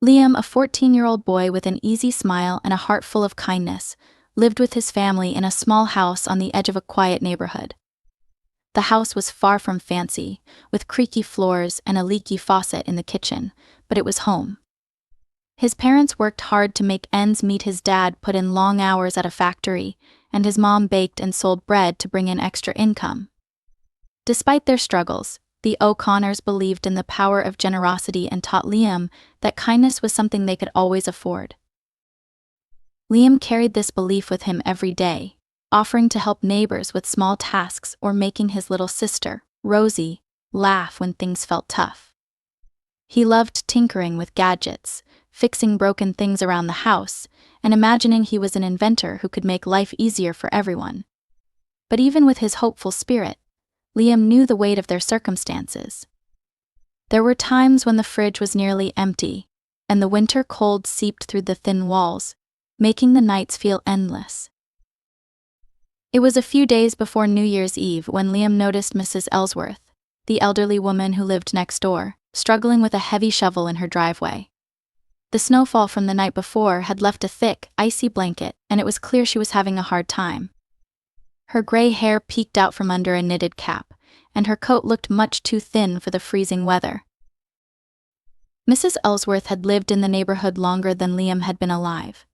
Liam, a 14-year-old boy with an easy smile and a heart full of kindness, lived with his family in a small house on the edge of a quiet neighborhood. The house was far from fancy, with creaky floors and a leaky faucet in the kitchen, but it was home. His parents worked hard to make ends meet. His dad put in long hours at a factory, and his mom baked and sold bread to bring in extra income. Despite their struggles, the O'Connors believed in the power of generosity and taught Liam that kindness was something they could always afford. Liam carried this belief with him every day, offering to help neighbors with small tasks or making his little sister, Rosie, laugh when things felt tough. He loved tinkering with gadgets, fixing broken things around the house, and imagining he was an inventor who could make life easier for everyone. But even with his hopeful spirit, Liam knew the weight of their circumstances. There were times when the fridge was nearly empty, and the winter cold seeped through the thin walls, making the nights feel endless. It was a few days before New Year's Eve when Liam noticed Mrs. Ellsworth, the elderly woman who lived next door, struggling with a heavy shovel in her driveway. The snowfall from the night before had left a thick, icy blanket, and it was clear she was having a hard time. Her gray hair peeked out from under a knitted cap, and her coat looked much too thin for the freezing weather. Mrs. Ellsworth had lived in the neighborhood longer than Liam had been alive.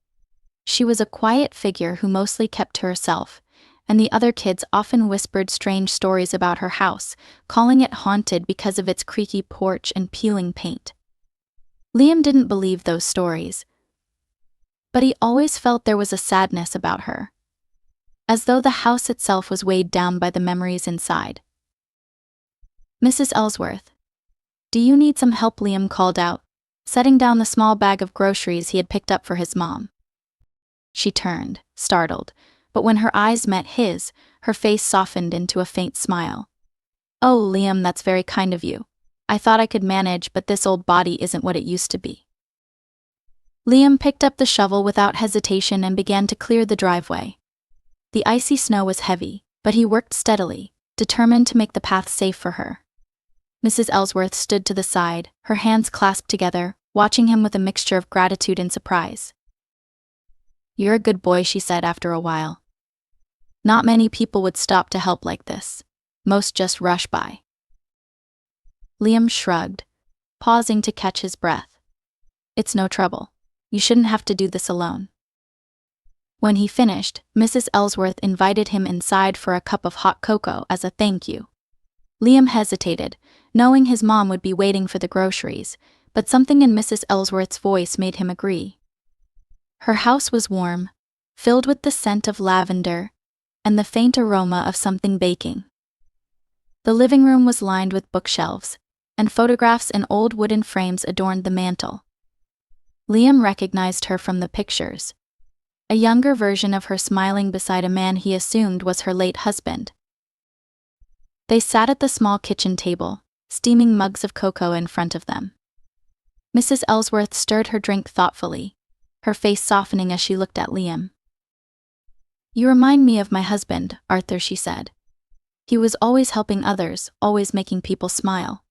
She was a quiet figure who mostly kept to herself, and the other kids often whispered strange stories about her house, calling it haunted because of its creaky porch and peeling paint. Liam didn't believe those stories, but he always felt there was a sadness about her, as though the house itself was weighed down by the memories inside. "Mrs. Ellsworth, do you need some help?" Liam called out, setting down the small bag of groceries he had picked up for his mom. She turned, startled, but when her eyes met his, her face softened into a faint smile. "Oh, Liam, that's very kind of you. I thought I could manage, but this old body isn't what it used to be." Liam picked up the shovel without hesitation and began to clear the driveway. The icy snow was heavy, but he worked steadily, determined to make the path safe for her. Mrs. Ellsworth stood to the side, her hands clasped together, watching him with a mixture of gratitude and surprise. "You're a good boy," she said after a while. "Not many people would stop to help like this. Most just rush by." Liam shrugged, pausing to catch his breath. "It's no trouble. You shouldn't have to do this alone." When he finished, Mrs. Ellsworth invited him inside for a cup of hot cocoa as a thank you. Liam hesitated, knowing his mom would be waiting for the groceries, but something in Mrs. Ellsworth's voice made him agree. Her house was warm, filled with the scent of lavender and the faint aroma of something baking. The living room was lined with bookshelves, and photographs in old wooden frames adorned the mantel. Liam recognized her from the pictures, a younger version of her smiling beside a man he assumed was her late husband. They sat at the small kitchen table, steaming mugs of cocoa in front of them. Mrs. Ellsworth stirred her drink thoughtfully, her face softening as she looked at Liam. "You remind me of my husband, Arthur," she said. "He was always helping others, always making people smile.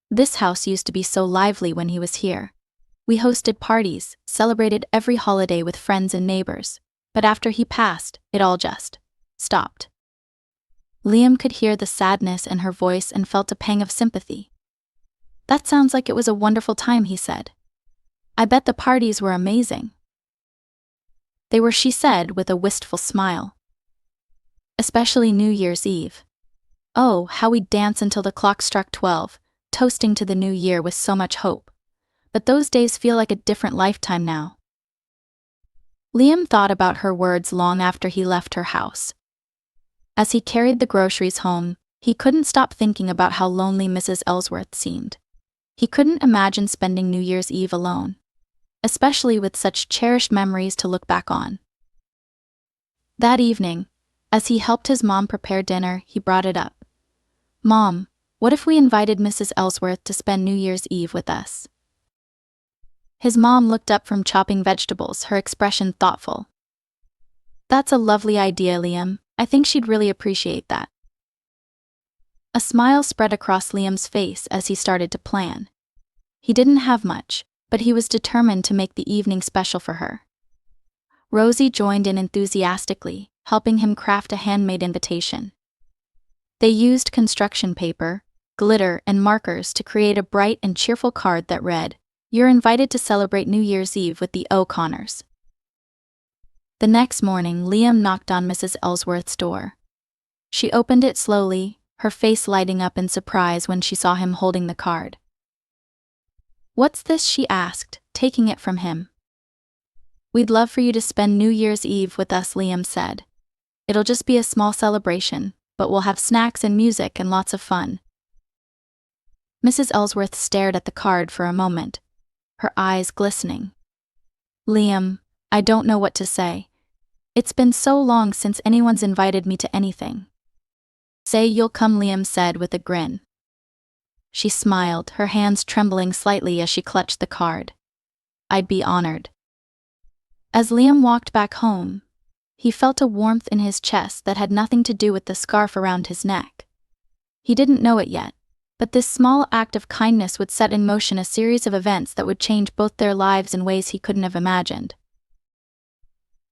This house used to be so lively when he was here. We hosted parties, celebrated every holiday with friends and neighbors, but after he passed, it all just stopped." Liam could hear the sadness in her voice and felt a pang of sympathy. "That sounds like it was a wonderful time," he said. "I bet the parties were amazing." "They were," she said with a wistful smile. "Especially New Year's Eve. Oh, how we'd dance until the clock struck 12, toasting to the new year with so much hope. But those days feel like a different lifetime now." Liam thought about her words long after he left her house. As he carried the groceries home, he couldn't stop thinking about how lonely Mrs. Ellsworth seemed. He couldn't imagine spending New Year's Eve alone, especially with such cherished memories to look back on. That evening, as he helped his mom prepare dinner, he brought it up. "Mom, what if we invited Mrs. Ellsworth to spend New Year's Eve with us?" His mom looked up from chopping vegetables, her expression thoughtful. "That's a lovely idea, Liam. I think she'd really appreciate that." A smile spread across Liam's face as he started to plan. He didn't have much, but he was determined to make the evening special for her. Rosie joined in enthusiastically, helping him craft a handmade invitation. They used construction paper, glitter, and markers to create a bright and cheerful card that read, "You're invited to celebrate New Year's Eve with the O'Connors." The next morning, Liam knocked on Mrs. Ellsworth's door. She opened it slowly, her face lighting up in surprise when she saw him holding the card. "What's this?" she asked, taking it from him. "We'd love for you to spend New Year's Eve with us," Liam said. "It'll just be a small celebration, but we'll have snacks and music and lots of fun." Mrs. Ellsworth stared at the card for a moment, her eyes glistening. "Liam, I don't know what to say. It's been so long since anyone's invited me to anything." "Say you'll come," Liam said with a grin. She smiled, her hands trembling slightly as she clutched the card. "I'd be honored." As Liam walked back home, he felt a warmth in his chest that had nothing to do with the scarf around his neck. He didn't know it yet, but this small act of kindness would set in motion a series of events that would change both their lives in ways he couldn't have imagined.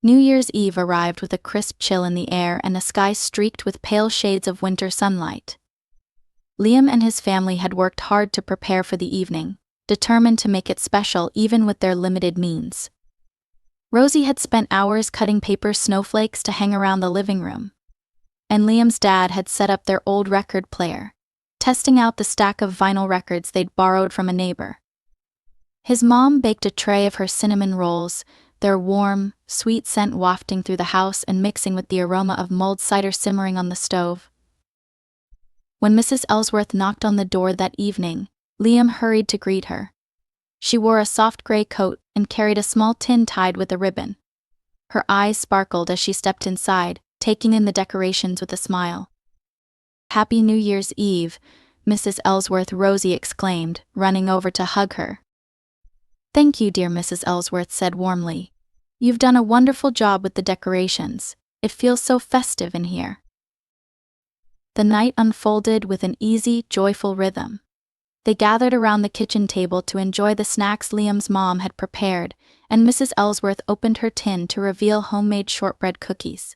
New Year's Eve arrived with a crisp chill in the air and a sky streaked with pale shades of winter sunlight. Liam and his family had worked hard to prepare for the evening, determined to make it special even with their limited means. Rosie had spent hours cutting paper snowflakes to hang around the living room. And Liam's dad had set up their old record player, testing out the stack of vinyl records they'd borrowed from a neighbor. His mom baked a tray of her cinnamon rolls, their warm, sweet scent wafting through the house and mixing with the aroma of mulled cider simmering on the stove. When Mrs. Ellsworth knocked on the door that evening, Liam hurried to greet her. She wore a soft gray coat and carried a small tin tied with a ribbon. Her eyes sparkled as she stepped inside, taking in the decorations with a smile. "Happy New Year's Eve," Mrs. Ellsworth, Rosie exclaimed, running over to hug her. "Thank you, dear," Mrs. Ellsworth said warmly. "You've done a wonderful job with the decorations. It feels so festive in here." The night unfolded with an easy, joyful rhythm. They gathered around the kitchen table to enjoy the snacks Liam's mom had prepared, and Mrs. Ellsworth opened her tin to reveal homemade shortbread cookies.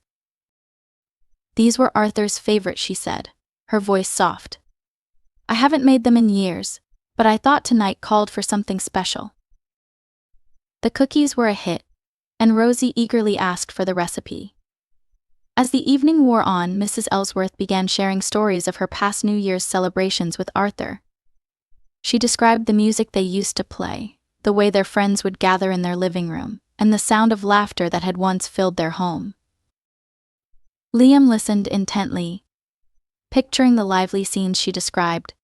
"These were Arthur's favorite," she said, her voice soft. "I haven't made them in years, but I thought tonight called for something special." The cookies were a hit, and Rosie eagerly asked for the recipe. As the evening wore on, Mrs. Ellsworth began sharing stories of her past New Year's celebrations with Arthur. She described the music they used to play, the way their friends would gather in their living room, and the sound of laughter that had once filled their home. Liam listened intently, picturing the lively scenes she described.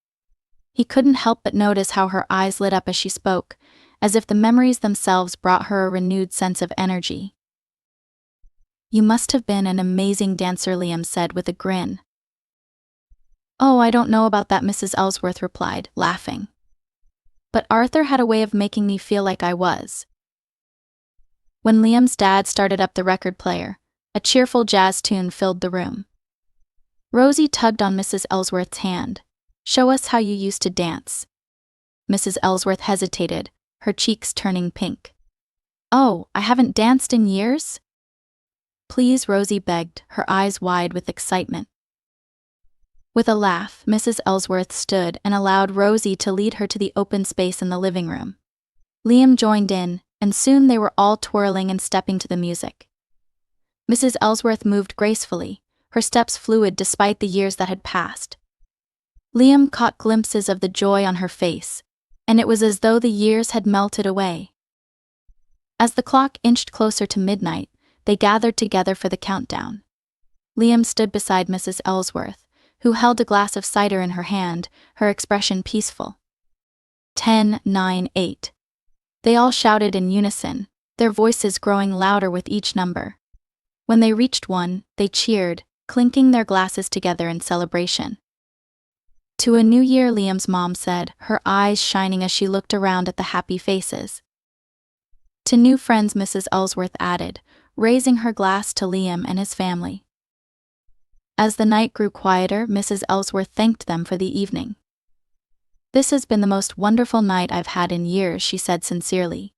He couldn't help but notice how her eyes lit up as she spoke, as if the memories themselves brought her a renewed sense of energy. "You must have been an amazing dancer," Liam said with a grin. "Oh, I don't know about that," Mrs. Ellsworth replied, laughing. "But Arthur had a way of making me feel like I was." When Liam's dad started up the record player, a cheerful jazz tune filled the room. Rosie tugged on Mrs. Ellsworth's hand. "Show us how you used to dance." Mrs. Ellsworth hesitated, her cheeks turning pink. "Oh, I haven't danced in years?" "Please," Rosie begged, her eyes wide with excitement. With a laugh, Mrs. Ellsworth stood and allowed Rosie to lead her to the open space in the living room. Liam joined in, and soon they were all twirling and stepping to the music. Mrs. Ellsworth moved gracefully, her steps fluid despite the years that had passed. Liam caught glimpses of the joy on her face, and it was as though the years had melted away. As the clock inched closer to midnight, they gathered together for the countdown. Liam stood beside Mrs. Ellsworth, who held a glass of cider in her hand, her expression peaceful. 10, 9, 8. They all shouted in unison, their voices growing louder with each number. When they reached 1, they cheered, clinking their glasses together in celebration. "To a new year," Liam's mom said, her eyes shining as she looked around at the happy faces. "To new friends," Mrs. Ellsworth added, raising her glass to Liam and his family. As the night grew quieter, Mrs. Ellsworth thanked them for the evening. "This has been the most wonderful night I've had in years," she said sincerely.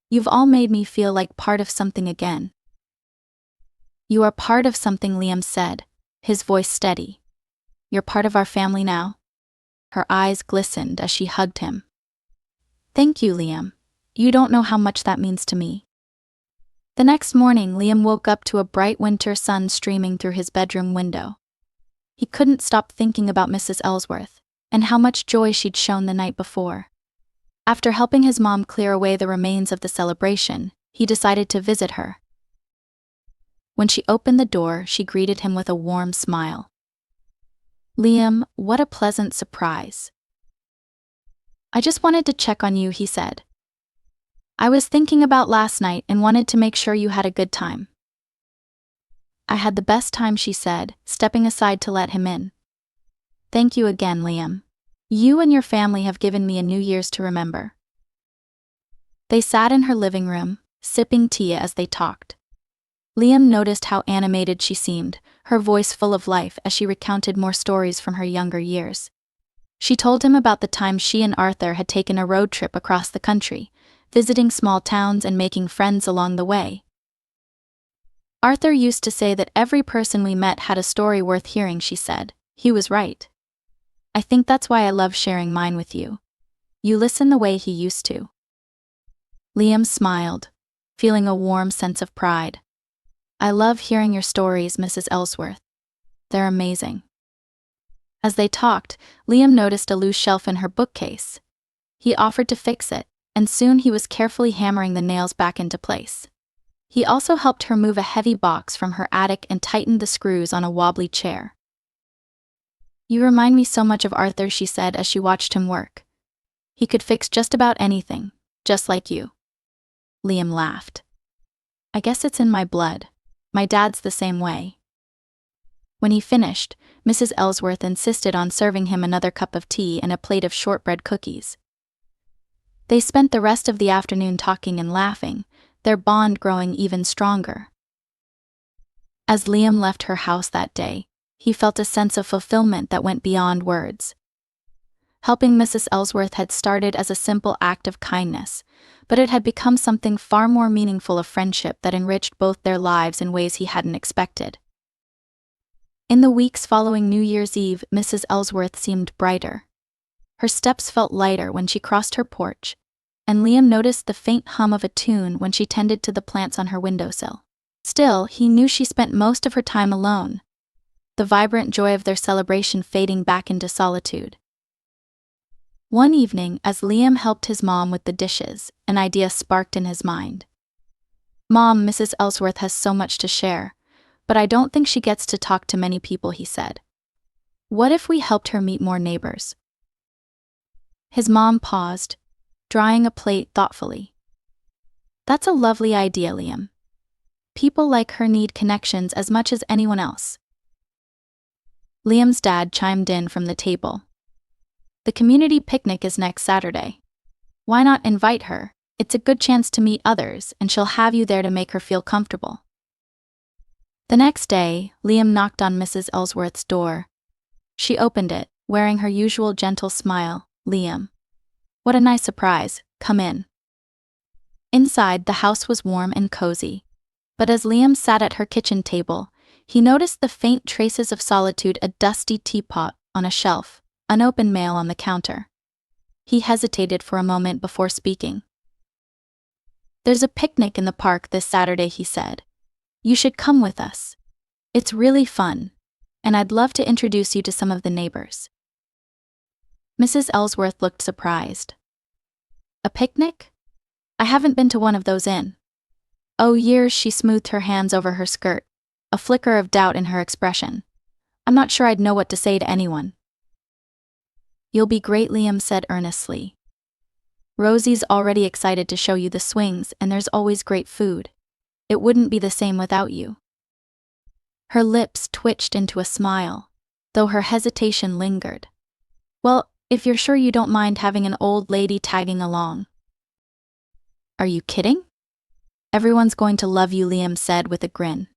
"You've all made me feel like part of something again." "You are part of something," Liam said, his voice steady. "You're part of our family now." Her eyes glistened as she hugged him. "Thank you, Liam. You don't know how much that means to me." The next morning, Liam woke up to a bright winter sun streaming through his bedroom window. He couldn't stop thinking about Mrs. Ellsworth, and how much joy she'd shown the night before. After helping his mom clear away the remains of the celebration, he decided to visit her. When she opened the door, she greeted him with a warm smile. "Liam, what a pleasant surprise." "I just wanted to check on you," he said. "I was thinking about last night and wanted to make sure you had a good time." "I had the best time," she said, stepping aside to let him in. "Thank you again, Liam. You and your family have given me a New Year's to remember." They sat in her living room, sipping tea as they talked. Liam noticed how animated she seemed, her voice full of life as she recounted more stories from her younger years. She told him about the time she and Arthur had taken a road trip across the country, visiting small towns and making friends along the way. "Arthur used to say that every person we met had a story worth hearing," she said. "He was right. I think that's why I love sharing mine with you. You listen the way he used to." Liam smiled, feeling a warm sense of pride. "I love hearing your stories, Mrs. Ellsworth. They're amazing." As they talked, Liam noticed a loose shelf in her bookcase. He offered to fix it, and soon he was carefully hammering the nails back into place. He also helped her move a heavy box from her attic and tightened the screws on a wobbly chair. "You remind me so much of Arthur," she said as she watched him work. "He could fix just about anything, just like you." Liam laughed. "I guess it's in my blood. My dad's the same way." When he finished, Mrs. Ellsworth insisted on serving him another cup of tea and a plate of shortbread cookies. They spent the rest of the afternoon talking and laughing, their bond growing even stronger. As Liam left her house that day, he felt a sense of fulfillment that went beyond words. Helping Mrs. Ellsworth had started as a simple act of kindness, but it had become something far more meaningful, of friendship that enriched both their lives in ways he hadn't expected. In the weeks following New Year's Eve, Mrs. Ellsworth seemed brighter. Her steps felt lighter when she crossed her porch, and Liam noticed the faint hum of a tune when she tended to the plants on her windowsill. Still, he knew she spent most of her time alone, the vibrant joy of their celebration fading back into solitude. One evening, as Liam helped his mom with the dishes, an idea sparked in his mind. "Mom, Mrs. Ellsworth has so much to share, but I don't think she gets to talk to many people," he said. "What if we helped her meet more neighbors?" His mom paused, drying a plate thoughtfully. "That's a lovely idea, Liam. People like her need connections as much as anyone else." Liam's dad chimed in from the table. "The community picnic is next Saturday. Why not invite her? It's a good chance to meet others, and she'll have you there to make her feel comfortable." The next day, Liam knocked on Mrs. Ellsworth's door. She opened it, wearing her usual gentle smile. "Liam. What a nice surprise. Come in." Inside, the house was warm and cozy. But as Liam sat at her kitchen table, he noticed the faint traces of solitude: a dusty teapot on a shelf, unopened mail on the counter. He hesitated for a moment before speaking. "There's a picnic in the park this Saturday," he said. "You should come with us. It's really fun, and I'd love to introduce you to some of the neighbors." Mrs. Ellsworth looked surprised. "A picnic? I haven't been to one of those in years." She smoothed her hands over her skirt, a flicker of doubt in her expression. "I'm not sure I'd know what to say to anyone." "You'll be great," Liam said earnestly. "Rosie's already excited to show you the swings, and there's always great food. It wouldn't be the same without you." Her lips twitched into a smile, though her hesitation lingered. "Well, if you're sure you don't mind having an old lady tagging along." "Are you kidding? Everyone's going to love you," Liam said with a grin.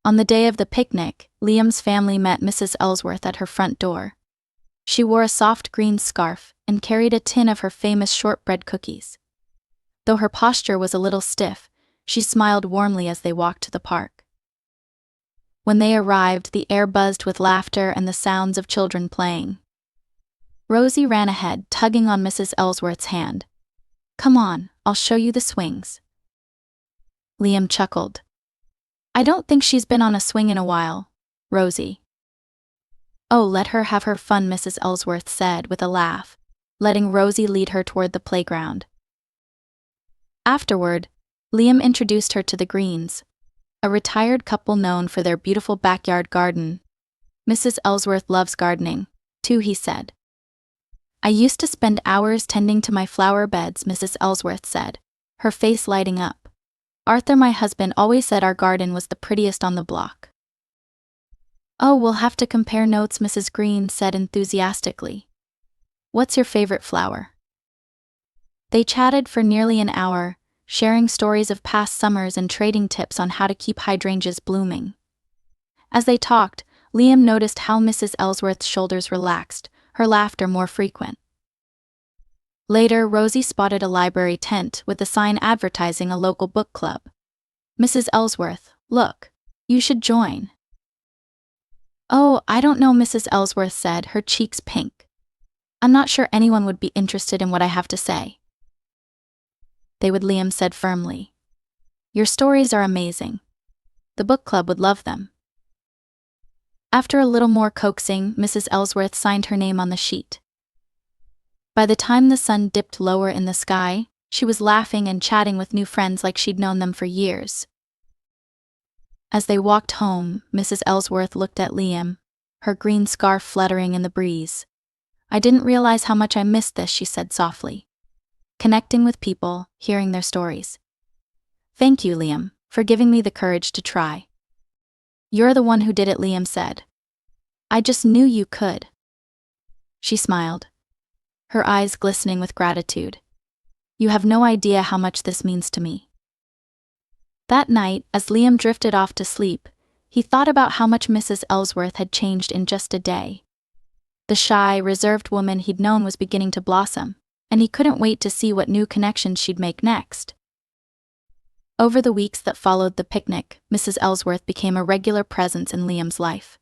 On the day of the picnic, Liam's family met Mrs. Ellsworth at her front door. She wore a soft green scarf and carried a tin of her famous shortbread cookies. Though her posture was a little stiff, she smiled warmly as they walked to the park. When they arrived, the air buzzed with laughter and the sounds of children playing. Rosie ran ahead, tugging on Mrs. Ellsworth's hand. "Come on, I'll show you the swings." Liam chuckled. "I don't think she's been on a swing in a while, Rosie." "Oh, let her have her fun," Mrs. Ellsworth said with a laugh, letting Rosie lead her toward the playground. Afterward, Liam introduced her to the Greens, a retired couple known for their beautiful backyard garden. "Mrs. Ellsworth loves gardening, too," he said. "I used to spend hours tending to my flower beds," Mrs. Ellsworth said, her face lighting up. "Arthur, my husband, always said our garden was the prettiest on the block." "Oh, we'll have to compare notes," Mrs. Green said enthusiastically. "What's your favorite flower?" They chatted for nearly an hour, sharing stories of past summers and trading tips on how to keep hydrangeas blooming. As they talked, Liam noticed how Mrs. Ellsworth's shoulders relaxed, her laughter more frequent. Later, Rosie spotted a library tent with a sign advertising a local book club. "Mrs. Ellsworth, look, you should join." "Oh, I don't know," Mrs. Ellsworth said, her cheeks pink. "I'm not sure anyone would be interested in what I have to say." "They would," Liam said firmly. "Your stories are amazing. The book club would love them." After a little more coaxing, Mrs. Ellsworth signed her name on the sheet. By the time the sun dipped lower in the sky, she was laughing and chatting with new friends like she'd known them for years. As they walked home, Mrs. Ellsworth looked at Liam, her green scarf fluttering in the breeze. "I didn't realize how much I missed this," she said softly. "Connecting with people, hearing their stories. Thank you, Liam, for giving me the courage to try." "You're the one who did it," Liam said. "I just knew you could." She smiled, her eyes glistening with gratitude. "You have no idea how much this means to me." That night, as Liam drifted off to sleep, he thought about how much Mrs. Ellsworth had changed in just a day. The shy, reserved woman he'd known was beginning to blossom, and he couldn't wait to see what new connections she'd make next. Over the weeks that followed the picnic, Mrs. Ellsworth became a regular presence in Liam's life.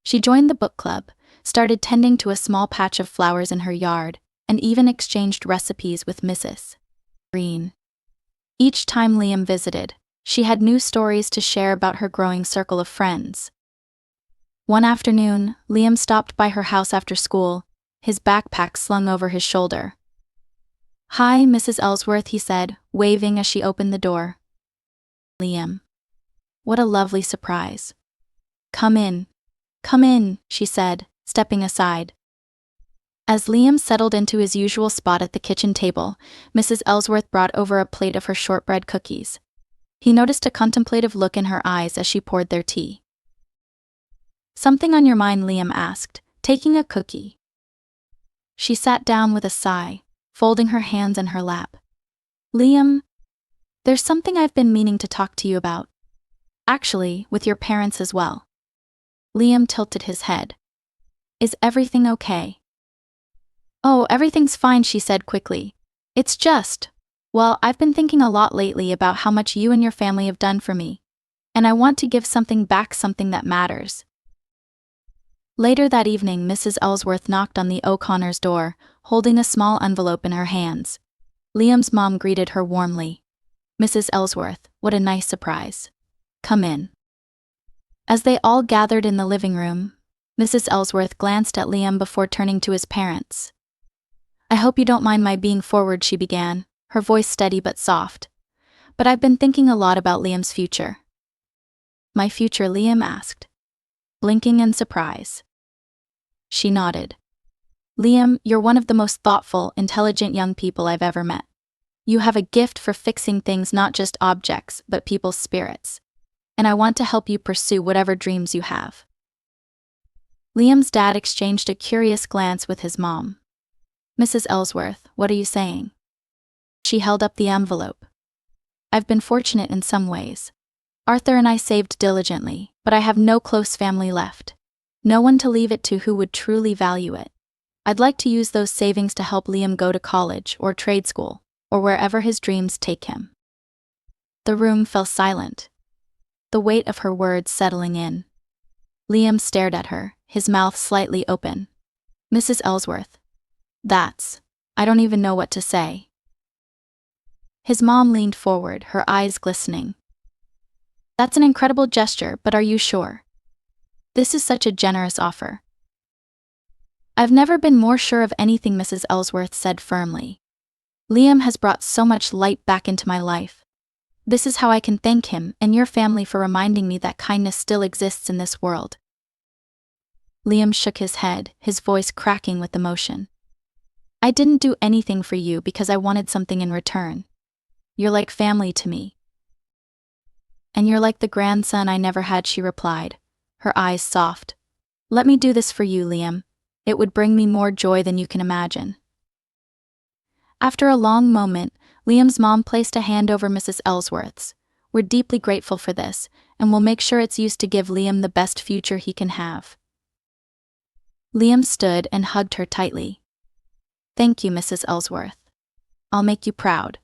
She joined the book club, started tending to a small patch of flowers in her yard, and even exchanged recipes with Mrs. Green. Each time Liam visited, she had new stories to share about her growing circle of friends. One afternoon, Liam stopped by her house after school, his backpack slung over his shoulder. "Hi, Mrs. Ellsworth," he said, waving as she opened the door. "Liam. What a lovely surprise." Come in, she said, stepping aside. As Liam settled into his usual spot at the kitchen table, Mrs. Ellsworth brought over a plate of her shortbread cookies. He noticed a contemplative look in her eyes as she poured their tea. "Something on your mind?" Liam asked, taking a cookie. She sat down with a sigh, folding her hands in her lap. "Liam, there's something I've been meaning to talk to you about. Actually, with your parents as well." Liam tilted his head. "Is everything okay?" "Oh, everything's fine," she said quickly. "It's just, well, I've been thinking a lot lately about how much you and your family have done for me. And I want to give something back, something that matters." Later that evening, Mrs. Ellsworth knocked on the O'Connors' door, holding a small envelope in her hands. Liam's mom greeted her warmly. "Mrs. Ellsworth, what a nice surprise. Come in." As they all gathered in the living room, Mrs. Ellsworth glanced at Liam before turning to his parents. "I hope you don't mind my being forward," she began, her voice steady but soft. "But I've been thinking a lot about Liam's future." "My future?" Liam asked, blinking in surprise. She nodded. "Liam, you're one of the most thoughtful, intelligent young people I've ever met. You have a gift for fixing things, not just objects, but people's spirits. And I want to help you pursue whatever dreams you have." Liam's dad exchanged a curious glance with his mom. "Mrs. Ellsworth, what are you saying?" She held up the envelope. "I've been fortunate in some ways. Arthur and I saved diligently, but I have no close family left. No one to leave it to who would truly value it. I'd like to use those savings to help Liam go to college or trade school, or wherever his dreams take him. The room fell silent, the weight of her words settling in. Liam stared at her, his mouth slightly open. Mrs. Ellsworth. I don't even know what to say. His mom leaned forward, her eyes glistening. That's an incredible gesture, but are you sure? This is such a generous offer. I've never been more sure of anything, Mrs. Ellsworth said firmly. Liam has brought so much light back into my life. This is how I can thank him and your family for reminding me that kindness still exists in this world. Liam shook his head, his voice cracking with emotion. I didn't do anything for you because I wanted something in return. You're like family to me. And you're like the grandson I never had, she replied, her eyes soft. Let me do this for you, Liam. It would bring me more joy than you can imagine. After a long moment, Liam's mom placed a hand over Mrs. Ellsworth's. We're deeply grateful for this, and we'll make sure it's used to give Liam the best future he can have. Liam stood and hugged her tightly. Thank you, Mrs. Ellsworth. I'll make you proud.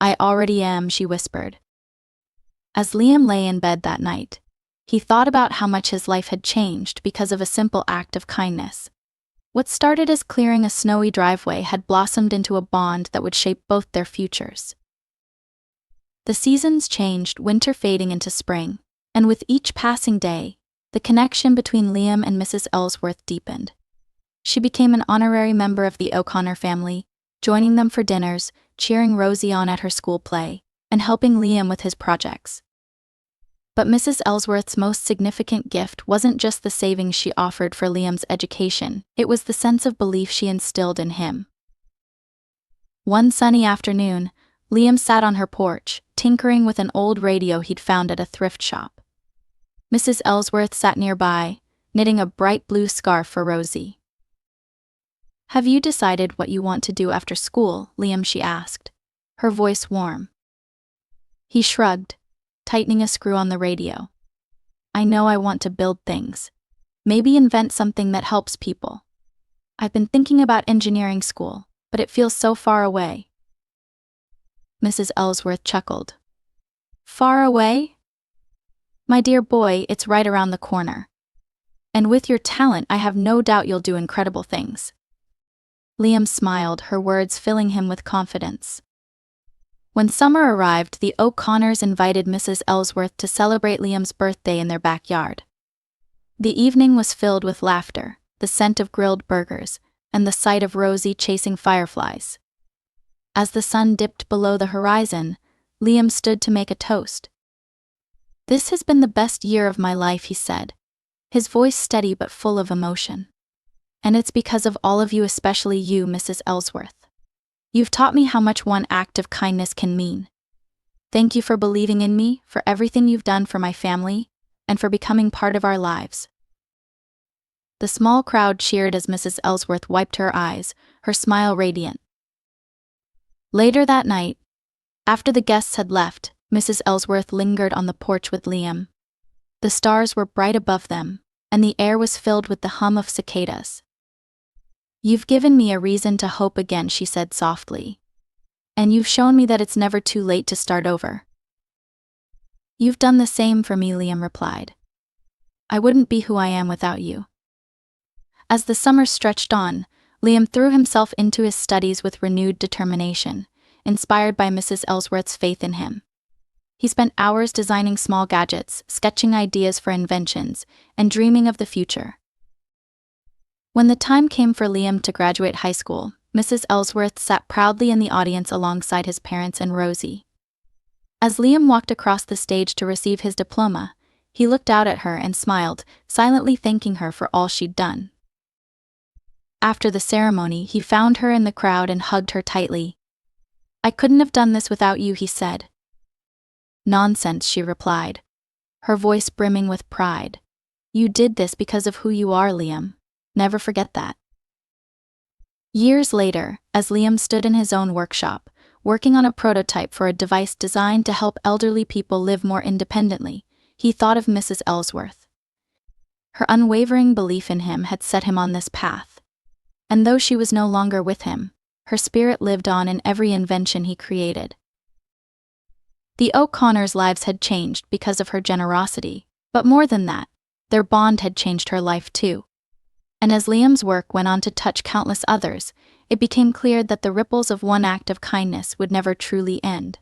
I already am, she whispered. As Liam lay in bed that night, he thought about how much his life had changed because of a simple act of kindness. What started as clearing a snowy driveway had blossomed into a bond that would shape both their futures. The seasons changed, winter fading into spring, and with each passing day, the connection between Liam and Mrs. Ellsworth deepened. She became an honorary member of the O'Connor family, joining them for dinners, cheering Rosie on at her school play, and helping Liam with his projects. But Mrs. Ellsworth's most significant gift wasn't just the savings she offered for Liam's education, it was the sense of belief she instilled in him. One sunny afternoon, Liam sat on her porch, tinkering with an old radio he'd found at a thrift shop. Mrs. Ellsworth sat nearby, knitting a bright blue scarf for Rosie. Have you decided what you want to do after school, Liam, she asked, her voice warm. He shrugged, tightening a screw on the radio. I know I want to build things. Maybe invent something that helps people. I've been thinking about engineering school, but it feels so far away. Mrs. Ellsworth chuckled. Far away? My dear boy, it's right around the corner. And with your talent, I have no doubt you'll do incredible things. Liam smiled, her words filling him with confidence. When summer arrived, the O'Connors invited Mrs. Ellsworth to celebrate Liam's birthday in their backyard. The evening was filled with laughter, the scent of grilled burgers, and the sight of Rosie chasing fireflies. As the sun dipped below the horizon, Liam stood to make a toast. This has been the best year of my life, he said, his voice steady but full of emotion. And it's because of all of you, especially you, Mrs. Ellsworth. You've taught me how much one act of kindness can mean. Thank you for believing in me, for everything you've done for my family, and for becoming part of our lives. The small crowd cheered as Mrs. Ellsworth wiped her eyes, her smile radiant. Later that night, after the guests had left, Mrs. Ellsworth lingered on the porch with Liam. The stars were bright above them, and the air was filled with the hum of cicadas. You've given me a reason to hope again, she said softly. And you've shown me that it's never too late to start over. You've done the same for me, Liam replied. I wouldn't be who I am without you. As the summer stretched on, Liam threw himself into his studies with renewed determination, inspired by Mrs. Ellsworth's faith in him. He spent hours designing small gadgets, sketching ideas for inventions, and dreaming of the future. When the time came for Liam to graduate high school, Mrs. Ellsworth sat proudly in the audience alongside his parents and Rosie. As Liam walked across the stage to receive his diploma, he looked out at her and smiled, silently thanking her for all she'd done. After the ceremony, he found her in the crowd and hugged her tightly. I couldn't have done this without you, he said. Nonsense, she replied, her voice brimming with pride. You did this because of who you are, Liam. Never forget that. Years later, as Liam stood in his own workshop, working on a prototype for a device designed to help elderly people live more independently, he thought of Mrs. Ellsworth. Her unwavering belief in him had set him on this path. and though she was no longer with him, her spirit lived on in every invention he created. The O'Connors' lives had changed because of her generosity, but more than that, their bond had changed her life too. And as Liam's work went on to touch countless others, it became clear that the ripples of one act of kindness would never truly end.